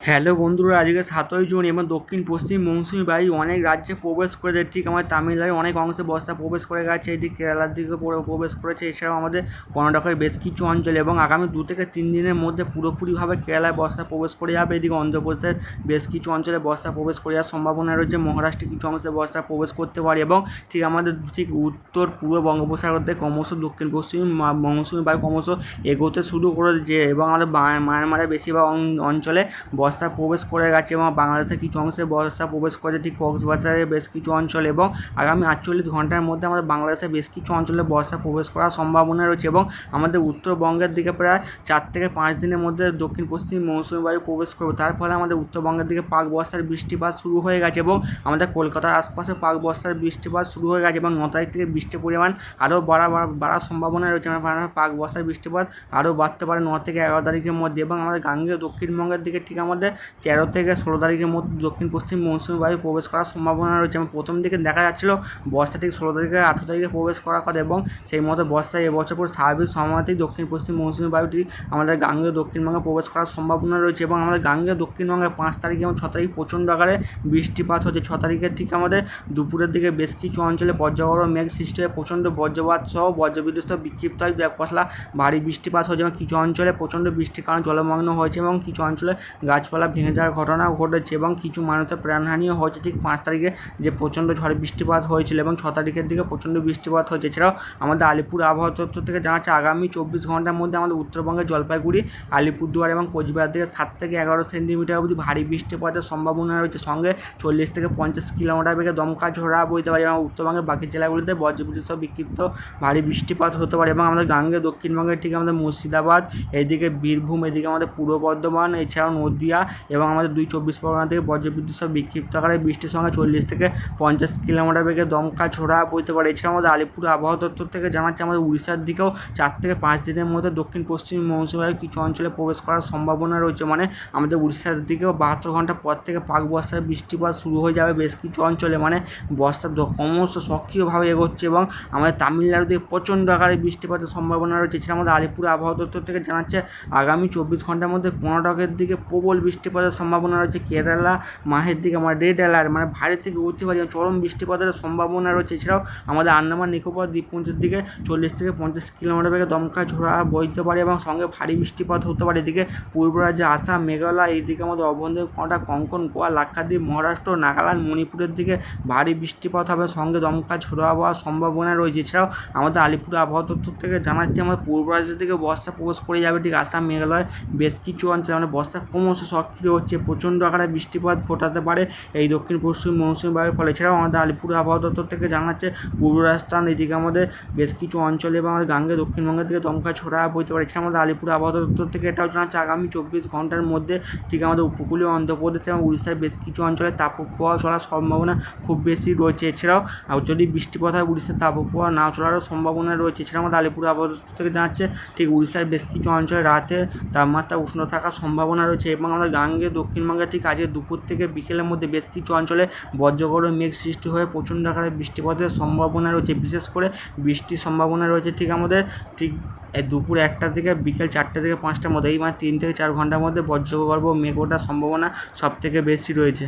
Hello বন্ধুরা, আজকে 7ই June এবং দক্ষিণ পশ্চিম মৌসুমি বায়ু অনেক রাজ্যে প্রবেশ করেছে। ঠিক আমার তামিলনাড়ুর অনেক অংশে বর্ষা প্রবেশ করে গেছে, এদিকে কেরালার দিকে প্রবেশ করেছে, এছাড়াও আমাদের কর্ণাটকের বেশ কিছু অঞ্চলে, এবং আগামী 2 থেকে 3 দিনের মধ্যে পুরোপুরিভাবে কেরালায় বর্ষা প্রবেশ করে যাবে। এদিকে অন্ধ্রপ্রদেশের বেশ কিছু অঞ্চলে বর্ষা প্রবেশ করে যাওয়ার সম্ভাবনা রয়েছে, মহারাষ্ট্রের কিছু অংশে বর্ষা প্রবেশ করতে পারে, এবং ঠিক আমাদের ঠিক উত্তর পূর্ব বঙ্গোপসাগর থেকে ক্রমশ দক্ষিণ পশ্চিম মৌসুমি বায়ু ক্রমশ এগোতে শুরু করেছে, এবং আমাদের মায়ানমারের বেশিরভাগ অঞ্চলে বর্ষা প্রবেশ করে গেছে, এবং বাংলাদেশের কিছু অংশে বর্ষা প্রবেশ করেছে, ঠিক কক্সবাজারের বেশ কিছু অঞ্চলে, এবং আগামী 48 ঘন্টার মধ্যে আমাদের বাংলাদেশের বেশ কিছু অঞ্চলে বর্ষা প্রবেশ করার সম্ভাবনা রয়েছে, এবং আমাদের উত্তরবঙ্গের দিকে প্রায় 4 থেকে 5 দিনের মধ্যে দক্ষিণ পশ্চিম মৌসুমি বায়ু প্রবেশ করবে। তার ফলে আমাদের উত্তরবঙ্গের দিকে পাক বর্ষার বৃষ্টিপাত শুরু হয়ে গেছে, এবং আমাদের কলকাতার আশপাশে পাক বর্ষার বৃষ্টিপাত শুরু হয়ে গেছে, এবং 9 তারিখ থেকে বৃষ্টির পরিমাণ আরও বাড়ার সম্ভাবনা রয়েছে। পাক বর্ষার বৃষ্টিপাত আরও বাড়তে পারে 9 থেকে 11 তারিখের মধ্যে, এবং আমাদের গাঙ্গেয় দক্ষিণবঙ্গের দিকে ঠিক আমাদের 13 থেকে 16 তারিখের মধ্যে দক্ষিণ পশ্চিম মৌসুমি বায়ু প্রবেশ করার সম্ভাবনা রয়েছে। এবং প্রথম দিকে দেখা যাচ্ছিল বর্ষা ঠিক 16 তারিখে 18 তারিখে প্রবেশ করার কথা, এবং সেই মতো বর্ষায় এবছর পুরো স্বাভাবিক সময়তেই দক্ষিণ পশ্চিম মৌসুমি বায়ুটি আমাদের গাঙ্গেয় দক্ষিণবঙ্গে প্রবেশ করার সম্ভাবনা রয়েছে, এবং আমাদের গাঙ্গেয় দক্ষিণবঙ্গে 5 তারিখ এবং 6 তারিখ প্রচণ্ড আকারে বৃষ্টিপাত হচ্ছে। 6 তারিখের ঠিক আমাদের দুপুরের দিকে বেশ কিছু অঞ্চলে বজ্রগর্ভ মেঘ সৃষ্টি হয়ে প্রচণ্ড বজ্রপাত সহ বজ্রবিদ্যুৎ সহ বিক্ষিপ্ত হয় পশলা ভারী বৃষ্টিপাত হয়েছে, এবং কিছু অঞ্চলে প্রচণ্ড বৃষ্টির কারণে জলমগ্ন হয়েছে, এবং কিছু অঞ্চলে গাছপালা ভেঙে যাওয়ার ঘটনা ঘটেছে, এবং কিছু মানুষের প্রাণহানিও হয়েছে। ঠিক 5 তারিখে যে প্রচণ্ড ঝড় বৃষ্টিপাত হয়েছিল, এবং 6 তারিখের দিকে প্রচণ্ড বৃষ্টিপাত হয়েছে। এছাড়াও আমাদের আলিপুর আবহাওয়া দপ্তর থেকে জানাচ্ছে আগামী 24 ঘন্টার মধ্যে আমাদের উত্তরবঙ্গের জলপাইগুড়ি, আলিপুরদুয়ার এবং কোচবিহার থেকে 7 থেকে 11 সেন্টিমিটার অবধি ভারী বৃষ্টিপাতের সম্ভাবনা রয়েছে, সঙ্গে 40 থেকে 50 কিলোমিটার বেগে দমকা ঝোড়া বইতে পারে, এবং উত্তরবঙ্গের বাকি জেলাগুলিতে বজ্রবিদ্যুৎ সহ বিক্ষিপ্ত ভারী বৃষ্টিপাত হতে পারে, এবং আমাদের গাঙ্গেয় দক্ষিণবঙ্গের ঠিক আমাদের মুর্শিদাবাদ, এদিকে বীরভূম, এদিকে আমাদের পূর্ব বর্ধমান, এছাড়াও নদিয়া এবং আমাদের 2 চব্বিশ পরগনা থেকে বজ্রবিদ্যুৎ সহ বিক্ষিপ্ত আকারে বৃষ্টির সঙ্গে 40 থেকে 50 কিলোমিটার বেগে দমকা ঝোড়া বইতে পারে। এছাড়াও আমাদের আলিপুর আবহাওয়া দপ্তর থেকে জানাচ্ছে আমাদের উড়িষ্যার দিকেও 4 থেকে 5 দিনের মধ্যে দক্ষিণ পশ্চিম মৌসুমি বায়ু কিছু অঞ্চলে প্রবেশ করার সম্ভাবনা রয়েছে, মানে আমাদের উড়িষ্যার দিকেও 72 ঘন্টা পর থেকে পাক বর্ষার বৃষ্টিপাত শুরু হয়ে যাবে বেশ কিছু অঞ্চলে, মানে বর্ষা ক্রমশ সক্রিয়ভাবে এগোচ্ছে, এবং আমাদের তামিলনাড়ু দিকে প্রচণ্ড আকারে বৃষ্টিপাতের সম্ভাবনা রয়েছে। এছাড়া আমাদের আলিপুর আবহাওয়া দপ্তর থেকে জানাচ্ছে আগামী 24 ঘন্টার মধ্যে কর্ণাটকের দিকে প্রবল বৃষ্টিপাতের সম্ভাবনা রয়েছে, কেরালা মাহের দিকে আমার রেড অ্যালার্ট, মানে ভারী থেকে অতি ভারী চরম বৃষ্টিপাতের সম্ভাবনা রয়েছে। এছাড়াও আমাদের আন্দামান নিকোবর দ্বীপপুঞ্জের দিকে 40 থেকে 50 কিলোমিটার বেগে দমকা ঝোড়া বইতে পারে, এবং সঙ্গে ভারী বৃষ্টিপাত হতে পারে। এদিকে পূর্ব রাজ্যে আসাম, মেঘালয়, এইদিকে আমাদের অভ্যন্তরীণ কর্ণাটক, কোঙ্কন, গোয়া, লাক্ষাদ্বীপ, মহারাষ্ট্র, নাগাল্যান্ড, মণিপুরের দিকে ভারী বৃষ্টিপাত হবে, সঙ্গে দমকা ঝোড়ো হওয়ার সম্ভাবনা রয়েছে। এছাড়াও আমাদের আলিপুর আবহাওয়া দপ্তর থেকে জানাচ্ছে আমাদের পূর্ব রাজ্যের দিকে বর্ষা প্রবেশ করে যাবে, ঠিক আসাম, মেঘালয় বেশ কিছু অঞ্চলে মানে বর্ষা ক্রমশ সক্রিয় হচ্ছে, প্রচণ্ড আকারে বৃষ্টিপাত ঘটাতে পারে এই দক্ষিণ পশ্চিম মৌসুমি বায়ুর ফলে। এছাড়াও আমাদের আলিপুর আবহাওয়া দপ্তর থেকে জানাচ্ছে পূর্ব রাজস্থান, এদিকে আমাদের বেশ কিছু অঞ্চলে এবং আমাদের গাঙ্গে দক্ষিণবঙ্গের দিকে দমকা ছোড়া বইতে পারে। এছাড়া আমাদের আলিপুর আবহাওয়া দপ্তর থেকে এটাও জানাচ্ছে আগামী 24 ঘন্টার মধ্যে ঠিক আমাদের উপকূলীয় অন্ধ্রপ্রদেশ এবং উড়িষ্যার বেশ কিছু অঞ্চলে তাপপ্রবাহ চলার সম্ভাবনা খুব বেশি রয়েছে। এছাড়াও যদি বৃষ্টিপাত হয় উড়িষ্যার তাপপ্রবাহ না চলারও সম্ভাবনা রয়েছে। এছাড়া আমাদের আলিপুর আবহাওয়া দপ্তর থেকে জানাচ্ছে ঠিক উড়িষ্যার বেশ কিছু অঞ্চলে রাতে তাপমাত্রা উষ্ণ থাকার সম্ভাবনা রয়েছে, এবং আমাদের গাঙ্গে দক্ষিণবঙ্গে ঠিক আজকে দুপুর থেকে বিকেলের মধ্যে বেশ কিছু অঞ্চলে বজ্রগর্ভ মেঘ সৃষ্টি হয়ে প্রচণ্ড আকারে বৃষ্টিপাতের সম্ভাবনা রয়েছে, বিশেষ করে বৃষ্টির সম্ভাবনা রয়েছে ঠিক আমাদের ঠিক দুপুর 1টা থেকে বিকেল 4টে থেকে 5টার মধ্যে, এই মানে 3 থেকে 4 ঘন্টার মধ্যে বজ্রগর্ভ মেঘ ওঠার সম্ভাবনা সবথেকে বেশি রয়েছে।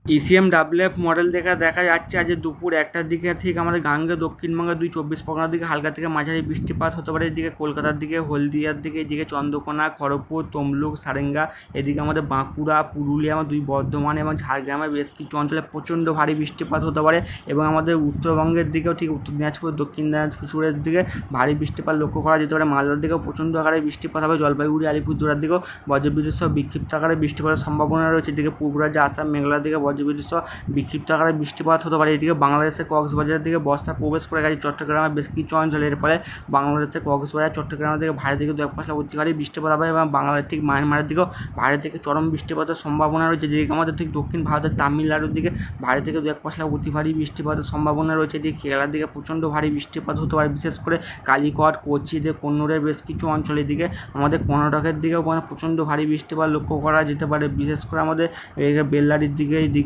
ECMWF মডেল দেখা যাচ্ছে আজ দুপুর 1টার দিকে ঠিক আমাদের গাঙ্গে দক্ষিণবঙ্গের 2 চব্বিশ পরগনার দিকে হালকা থেকে মাঝারি বৃষ্টিপাত হতে পারে, এদিকে কলকাতার দিকে, হলদিয়ার দিকে, এদিকে চন্দ্রকোনা, খড়গপুর, তমলুক, সারেঙ্গা, এদিকে আমাদের বাঁকুড়া, পুরুলিয়া, আমার 2 বর্ধমান এবং ঝাড়গ্রামের বেশ কিছু অঞ্চলে প্রচণ্ড ভারী বৃষ্টিপাত হতে পারে, এবং আমাদের উত্তরবঙ্গের দিকেও ঠিক উত্তর দিনাজপুর, দক্ষিণ দিনাজপুরের দিকে ভারী বৃষ্টিপাত লক্ষ্য করা যেতে পারে। মালদার দিকেও প্রচণ্ড আকারে বৃষ্টিপাত হবে, জলপাইগুড়ি, আলিপুরদুয়ারের দিকেও বজ্রবিদ্যুৎ সহ বিক্ষিপ্ত আকারে বৃষ্টিপাতের সম্ভাবনা রয়েছে। এদিকে পূর্ব রাজ্যে আসাম, মেঘালয়ের দিকে বজ্রবিদ্যুৎ সহ বিক্ষিপ্ত আকারে বৃষ্টিপাত হতে পারে। এদিকে বাংলাদেশের কক্সবাজারের দিকে বর্ষা প্রবেশ করে গেছে, চট্টগ্রামের বেশ কিছু অঞ্চলে, এর ফলে বাংলাদেশের কক্সবাজার, চট্টগ্রামের দিকে ভারী থেকে 2 পশলা অতি ভারী বৃষ্টিপাত হবে, এবং বাংলাদেশ ঠিক মায়ানমারের দিকেও ভারী থেকে চরম বৃষ্টিপাতের সম্ভাবনা রয়েছে। যেদিকে আমাদের ঠিক দক্ষিণ ভারতের তামিলনাড়ুর দিকে ভারী থেকে 2 পশলা অতি ভারী বৃষ্টিপাতের সম্ভাবনা রয়েছে। এদিকে কেরালার দিকে প্রচণ্ড ভারী বৃষ্টিপাত হতে পারে, বিশেষ করে কালিকট, কোচি, এদিকে কন্নুরের বেশ কিছু অঞ্চল, এদিকে আমাদের কর্ণাটকের দিকেও প্রচণ্ড ভারী বৃষ্টিপাত লক্ষ্য করা যেতে পারে, বিশেষ করে আমাদের বেল্লারির দিকে, এইদিকে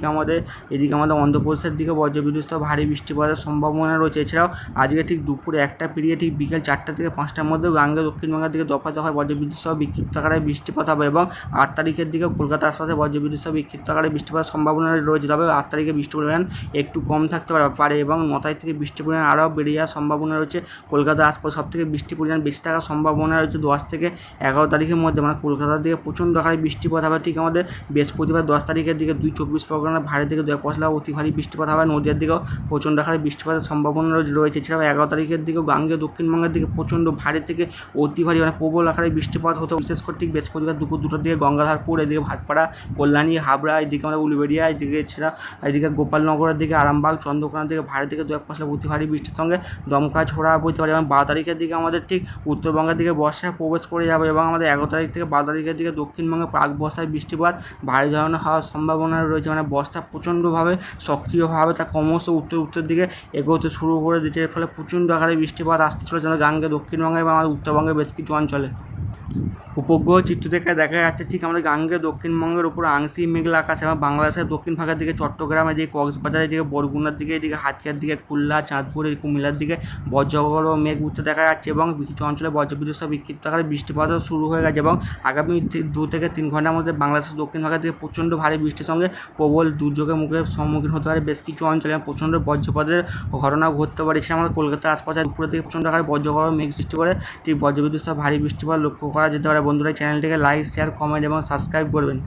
এদিকে আমাদের অন্ধ্রপ্রদেশের দিকে বজ্রবিদ্যুৎ সহ ভারী বৃষ্টিপাতের সম্ভাবনা রয়েছে। এছাড়াও আজকে ঠিক দুপুরে 1টা পেরিয়ে ঠিক বিকেল 4টা থেকে 5টার মধ্যে গাঙ্গে দক্ষিণবঙ্গের দিকে দফায় দফায় বজ্রবিদ্যুৎ সহ বিক্ষিপ্ত আকারে বৃষ্টিপাত হবে এবং 8 তারিখের দিকে কলকাতার আশপাশে বজ্রবিদ্যুৎ সহ বিক্ষিপ্ত আকারে বৃষ্টিপাতের সম্ভাবনা রয়েছে। তবে 8 তারিখে বৃষ্টির পরিমাণ একটু কম থাকতে পারে এবং 9 তারিখ থেকে বৃষ্টির পরিমাণ আরও বেড়ে যাওয়ার সম্ভাবনা রয়েছে। কলকাতার আশপাশে সবথেকে বৃষ্টির পরিমাণ বেশি থাকার সম্ভাবনা রয়েছে 10 থেকে 11 তারিখের মধ্যে, মানে কলকাতার দিকে প্রচণ্ড আকারে বৃষ্টিপাত হবে। ঠিক আমাদের বৃহস্পতিবার 10 তারিখের দিকে 2 চব্বিশ পরগনার ভারী থেকে 2 পশলা অতি ভারী বৃষ্টিপাত হবে। নদীয়ার দিকেও প্রচণ্ড আকারে বৃষ্টিপাতের সম্ভাবনা রয়েছে। এছাড়াও 11 তারিখের দিকেও গাঙ্গে দক্ষিণবঙ্গের দিকে প্রচণ্ড ভারী থেকে অতি ভারী মানে প্রবল আকারে বৃষ্টিপাত হতে, বিশেষ করে ঠিক বৃহস্পতিবার দুপুর 2টার দিকে গঙ্গাধারপুর, এদিকে ভাটপাড়া, কল্যাণী, হাবড়া, এদিকে আমাদের উলুবেড়িয়া, এদিকে গোপালনগরের দিকে আরামবাগ, চন্দ্রকোনার দিকে ভারী থেকে 2 পশলা অতি ভারী বৃষ্টির সঙ্গে দমকা ঝোড়া বইতে পারে এবং 12 তারিখের দিকে আমাদের ঠিক উত্তরবঙ্গের দিকে বর্ষা প্রবেশ করে যাবে এবং আমাদের 11 তারিখ থেকে 12 তারিখের দিকে দক্ষিণবঙ্গে প্রাক বর্ষায় বৃষ্টিপাত ভারী ধরনের হওয়ার সম্ভাবনা রয়েছে। মানে বর্ষা প্রচণ্ডভাবে সক্রিয়ভাবে তা ক্রমশ উত্তর দিকে এগোতে শুরু করে দিচ্ছে, এর ফলে প্রচণ্ড আকারে বৃষ্টিপাত আসতে চলেছে গাঙ্গে দক্ষিণবঙ্গে এবং আমাদের উত্তরবঙ্গের বেশ কিছু অঞ্চলে। উপগ্রহ চিত্র থেকে দেখা যাচ্ছে ঠিক আমাদের গাঙ্গে দক্ষিণবঙ্গের উপর আংশিক মেঘলা আকাশ এবং বাংলাদেশের দক্ষিণ ভাগের দিকে চট্টগ্রাম, এদিকে কক্সবাজারের দিকে, বরগুনার দিকে, এদিকে হাতিয়ার দিকে, খুলনা, চাঁদপুর, কুমিল্লার দিকে বজ্রগড় ও মেঘ উঠতে দেখা যাচ্ছে এবং কিছু অঞ্চলে বজ্রবিদ্যুৎ সহ বিক্ষিপ্ত আকারে বৃষ্টিপাতও শুরু হয়ে গেছে এবং আগামী 2 থেকে 3 ঘন্টার মধ্যে বাংলাদেশের দক্ষিণ ভাগের দিকে প্রচণ্ড ভারী বৃষ্টির সঙ্গে প্রবল দুর্যোগের মুখে সম্মুখীন হতে পারে বেশ কিছু অঞ্চলে, প্রচণ্ড বজ্রপাতের ঘটনা ঘটতে পারে। সেটা আমাদের কলকাতার আশপাশে দুপুরের দিকে প্রচণ্ড আকারে বজ্রগড় মেঘ সৃষ্টি করে ঠিক বজ্রবিদ্যুৎ সহ ভারী বৃষ্টিপাত লক্ষ্য করা যেতে পারে। বন্ধুরা চ্যানেলটিকে লাইক, শেয়ার, কমেন্ট এবং সাবস্ক্রাইব করবেন।